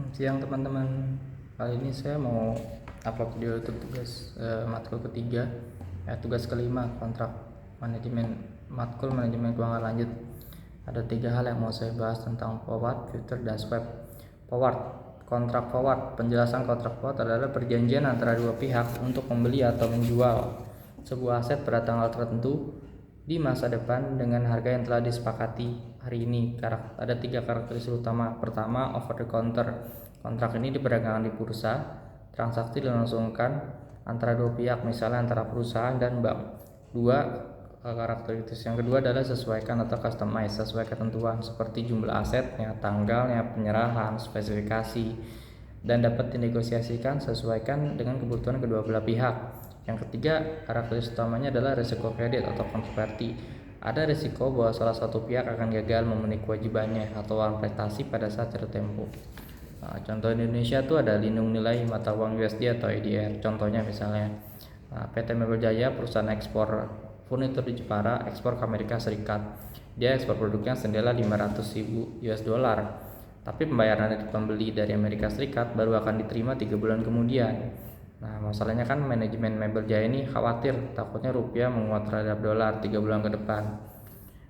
Siang teman-teman, kali ini saya mau upload video untuk tugas matkul ketiga, tugas kelima kontrak manajemen keuangan lanjut. Ada 3 hal yang mau saya bahas tentang forward, future, dan swap. Forward, kontrak forward. Penjelasan kontrak forward adalah perjanjian antara dua pihak untuk membeli atau menjual sebuah aset pada tanggal tertentu di masa depan dengan harga yang telah disepakati hari ini. Ada 3 karakteristik utama. Pertama, over the counter. Kontrak ini diperdagangkan di bursa. Transaksi dilangsungkan antara dua pihak, misalnya antara perusahaan dan bank. 2, karakteristik yang kedua adalah sesuaikan atau customize. Sesuai ketentuan seperti jumlah asetnya, tanggalnya, penyerahan, spesifikasi, dan dapat dinegosiasikan sesuaikan dengan kebutuhan kedua belah pihak. Yang ketiga, karakteristik utamanya adalah risiko kredit atau counterparty. Ada risiko bahwa salah satu pihak akan gagal memenuhi kewajibannya atau prestasi pada saat jatuh tempo. Contoh Indonesia tuh ada lindung nilai mata uang USD atau EDR. Contohnya misalnya PT Mebel Jaya, perusahaan ekspor furnitur di Jepara, ekspor ke Amerika Serikat. Dia ekspor produknya senilai 500.000 US dollar. Tapi pembayaran dari pembeli dari Amerika Serikat baru akan diterima 3 bulan kemudian. Nah, masalahnya kan manajemen Mebel Jaya ini khawatir takutnya rupiah menguat terhadap dolar 3 bulan ke depan.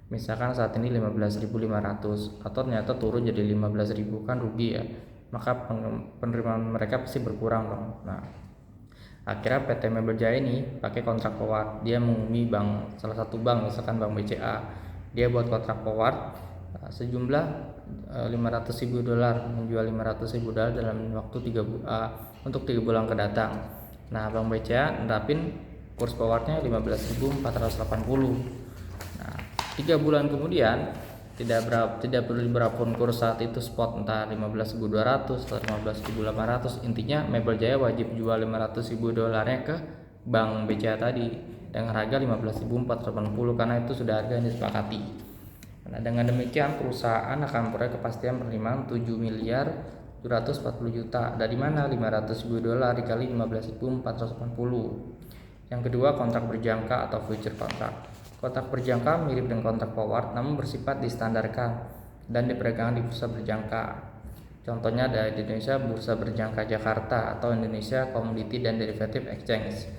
Misalkan saat ini 15.500 atau ternyata turun jadi 15.000, kan rugi ya. Maka penerimaan mereka pasti berkurang dong. Nah, akhirnya PT Mebel Jaya ini pakai kontrak forward. Dia menghubungi salah satu bank, misalkan Bank BCA. Dia buat kontrak forward sejumlah 500.000 dolar, menjual 500.000 dolar dalam waktu untuk 3 bulan ke datang. Nah, Bank BCA nerapin kurs forwardnya 15.480. Nah, 3 bulan kemudian tidak perlu berapapun kurs saat itu spot, entah 15.200 atau 15.800. Intinya Mebel Jaya wajib jual 500.000 dolarnya ke Bank BCA tadi dengan harga 15.480 karena itu sudah harga yang disepakati. Nah, dengan demikian perusahaan akan memperoleh kepastian penerimaan 7 miliar 240 juta. Dari mana 500.000 dolar dikali 15.480. Yang kedua, kontrak berjangka atau future kontrak. Kontrak berjangka mirip dengan kontrak forward namun bersifat distandarkan dan diperdagangkan di bursa berjangka. Contohnya ada di Indonesia Bursa Berjangka Jakarta atau Indonesia Commodity dan Derivative Exchange.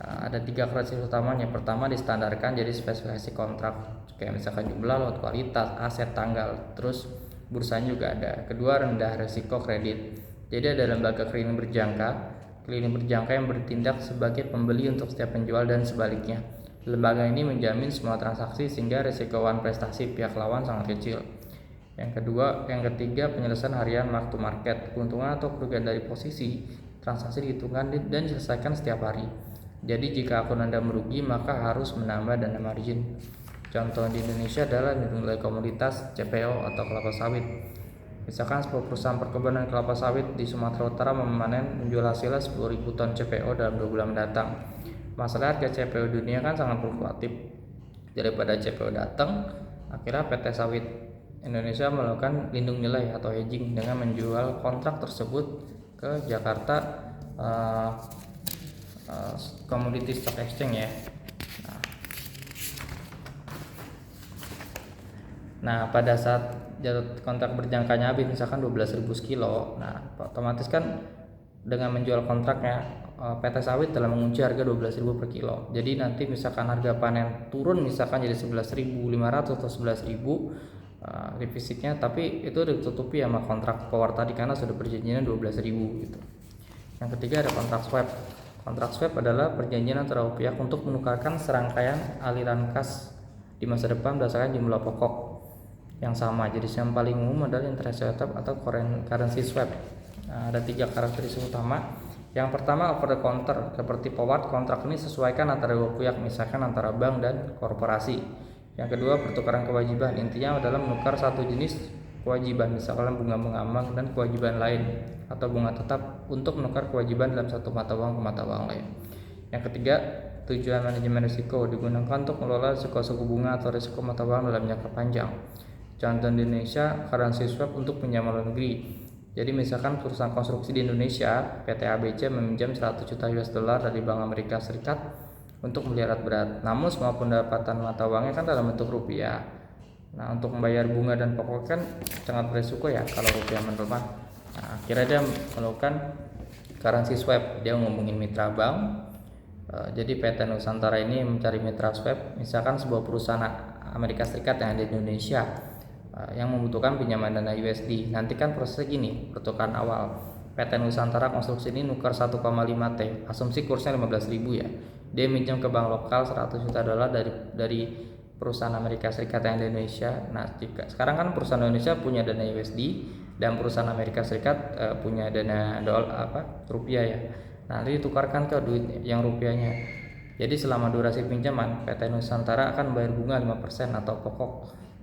Ada 3 karakteristik utamanya. Pertama, distandarkan, jadi spesifikasi kontrak kayak misalkan jumlah, lot, kualitas, aset, tanggal. Terus bursanya juga ada. Kedua, rendah risiko kredit. Jadi ada lembaga clearing berjangka yang bertindak sebagai pembeli untuk setiap penjual dan sebaliknya. Lembaga ini menjamin semua transaksi sehingga risiko prestasi pihak lawan sangat kecil. Yang ketiga, penyelesaian harian mark to market. Keuntungan atau kerugian dari posisi transaksi dihitungkan dan diselesaikan setiap hari. Jadi jika akun Anda merugi maka harus menambah dana margin. Contoh di Indonesia adalah nilai komoditas CPO atau kelapa sawit. Misalkan sebuah perusahaan perkebunan kelapa sawit di Sumatera Utara menjual hasilnya 10.000 ton CPO dalam 2 bulan mendatang. Masalah harga CPO dunia kan sangat fluktuatif. Daripada CPO datang, akhirnya PT Sawit Indonesia melakukan lindung nilai atau hedging dengan menjual kontrak tersebut ke Jakarta Commodity Stock Exchange ya. Nah, pada saat jatuh kontrak berjangkanya habis misalkan 12.000 sekilo, nah otomatis kan dengan menjual kontraknya PT Sawit telah mengunci harga 12.000 per kilo. Jadi nanti misalkan harga panen turun misalkan jadi 11.500 atau 11.000 di fisiknya, tapi itu ditutupi sama kontrak forward tadi karena sudah perjanjiannya 12.000 gitu. Yang ketiga ada kontrak swap. Kontrak swap adalah perjanjian antara pihak untuk menukarkan serangkaian aliran kas di masa depan berdasarkan jumlah pokok yang sama. Jadi yang paling umum adalah interest rate swap atau currency swap. Nah, ada 3 karakteristik utama. Yang pertama, over the counter. Seperti forward, kontrak ini sesuaikan antara dua pihak, misalkan antara bank dan korporasi. Yang kedua, pertukaran kewajiban. Intinya adalah menukar satu jenis kewajiban, misalkan bunga bank dan kewajiban lain, atau bunga tetap untuk menukar kewajiban dalam satu mata uang ke mata uang lain. Yang ketiga, tujuan manajemen risiko digunakan untuk mengelola risiko suku bunga atau risiko mata uang dalam jangka panjang. Contoh di Indonesia, currency swap untuk pinjaman luar negeri. Jadi misalkan perusahaan konstruksi di Indonesia, PT ABC meminjam 100 juta US dollar dari Bank Amerika Serikat untuk melihara berat. Namun semua pendapatan mata uangnya kan dalam bentuk rupiah. Nah, untuk membayar bunga dan pokok kan sangat beresiko ya kalau rupiah melemah. Nah, akhirnya dia melakukan currency swap, dia ngomongin mitra bank. Jadi PT Nusantara ini mencari mitra swap, misalkan sebuah perusahaan Amerika Serikat yang ada di Indonesia yang membutuhkan pinjaman dana USD. Nanti kan prosesnya gini, pertukaran awal PT Nusantara Konstruksi ini nukar 1,5 T, asumsi kursnya 15.000 ya. Dia minjem ke bank lokal 100 juta dolar dari perusahaan Amerika Serikat yang di Indonesia. Nah, sekarang kan perusahaan Indonesia punya dana USD dan perusahaan Amerika Serikat punya dana rupiah ya. Nah, nanti ditukarkan ke duit yang rupiahnya. Jadi selama durasi pinjaman, PT Nusantara akan bayar bunga 5% atau pokok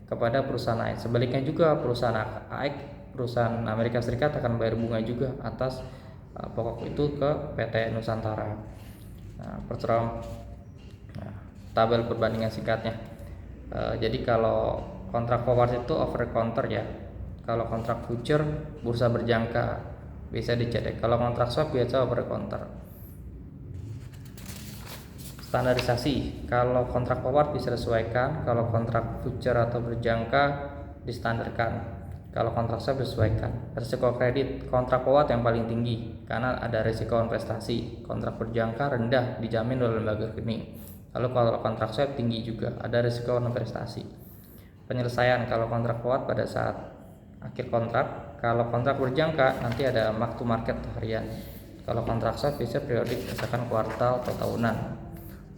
kepada perusahaan AIK. Sebaliknya juga perusahaan AIK, perusahaan Amerika Serikat akan bayar bunga juga atas pokok itu ke PT Nusantara. Nah, tabel perbandingan singkatnya. Jadi kalau kontrak forward itu over counter ya. Kalau kontrak future bursa berjangka bisa dicetak. Kalau kontrak swap biasa over counter. Standarisasi, kalau kontrak forward disesuaikan, kalau kontrak future atau berjangka distandarkan, kalau kontrak swap disesuaikan. Risiko kredit, kontrak forward yang paling tinggi karena ada risiko investasi. Kontrak berjangka rendah, dijamin oleh lembaga rekening. Lalu kalau kontrak swap tinggi juga, ada risiko investasi. Penyelesaian, kalau kontrak forward pada saat akhir kontrak, kalau kontrak berjangka nanti ada mark to market harian. Kalau kontrak swap bisa periodik, misalkan kuartal atau tahunan.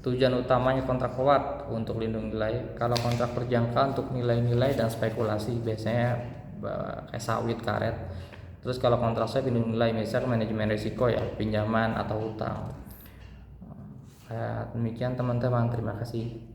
Tujuan utamanya kontrak forward untuk lindung nilai. Kalau kontrak berjangka untuk nilai-nilai dan spekulasi, biasanya kayak sawit, karet. Terus kalau kontrak swap lindung nilai, misalnya manajemen risiko ya, pinjaman atau utang. Demikian teman-teman, terima kasih.